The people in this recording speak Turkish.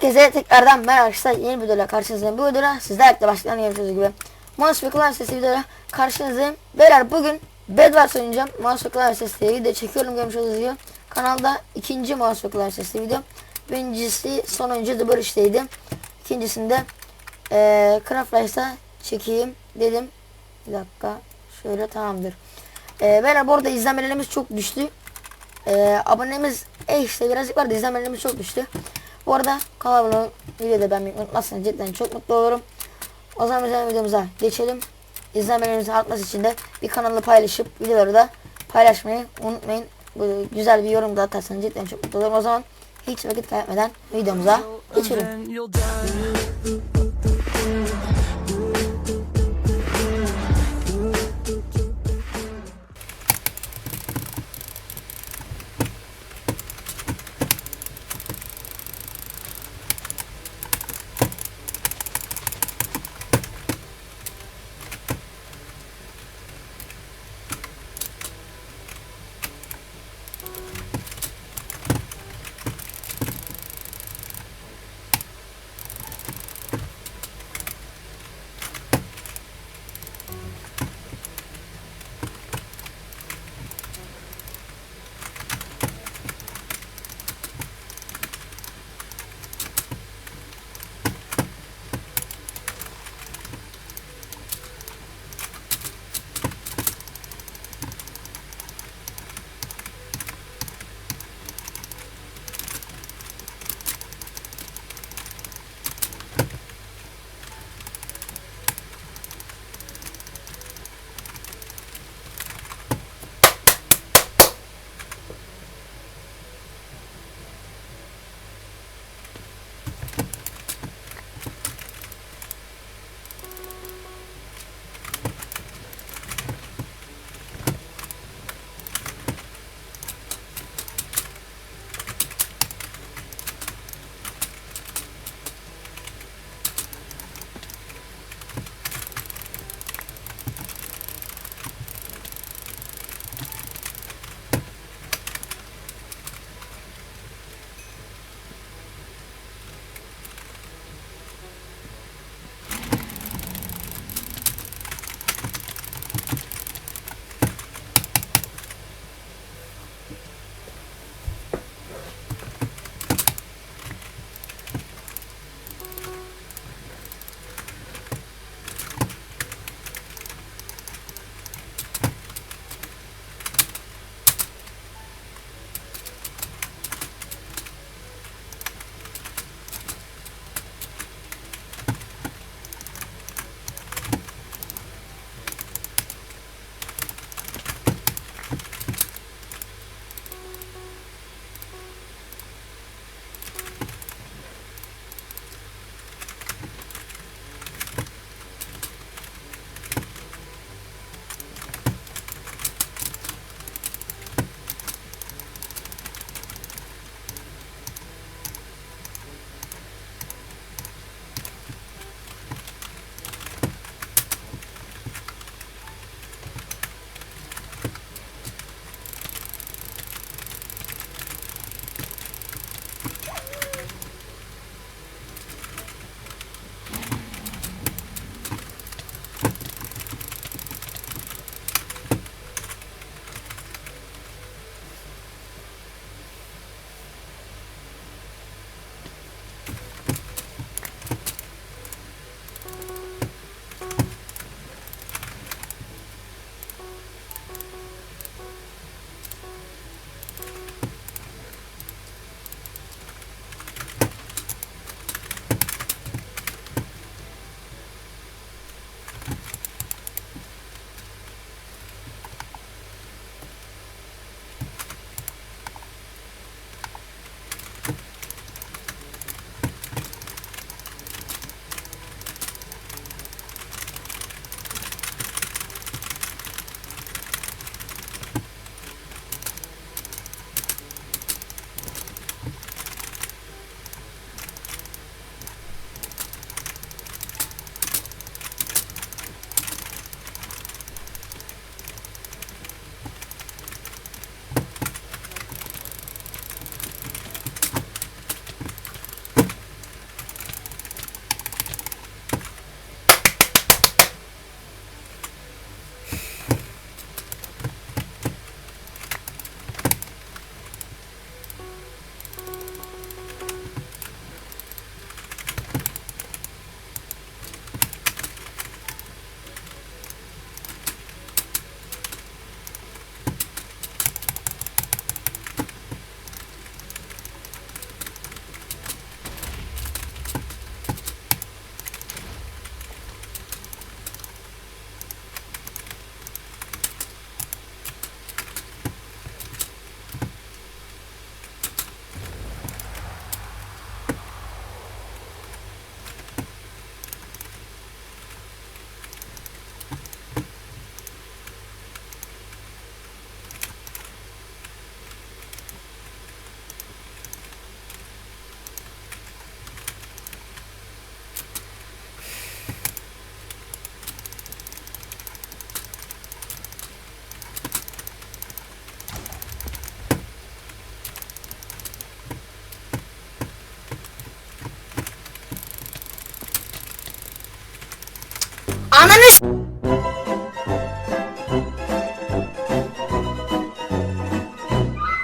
Herkese tekrardan merhaba arkadaşlar, yeni bir videoyla karşınızdayım. Bu videoda sizlerle başlayan yaptığımız gibi Mouse ve Clan sesi videoyla karşınızdayım. Beyler bugün Bedwars oynayacağım. Mouse ve Clan sesi video çekiyorum, görmüş olduğunuz gibi. Kanalda ikinci Mouse ve Clan sesi video. Birincisi sonuncu The Barış'taydı. İkincisinde Craft Rice'da çekeyim dedim. Bir dakika şöyle, tamamdır. Beyler bu arada izlenmelerimiz çok düştü. Abonemiz işte birazcık vardı, izlenmelerimiz çok düştü. Bu arada kanalıma videoda beğenmeyi unutmazsanız cidden çok mutlu olurum. O zaman bizim videomuza geçelim. İzlenmelerimizi artması için de bir kanalı paylaşıp videoları da paylaşmayı unutmayın. Bu güzel bir yorum da atarsanız cidden çok mutlu olurum. O zaman hiç vakit kaybetmeden videomuza geçelim. Ananı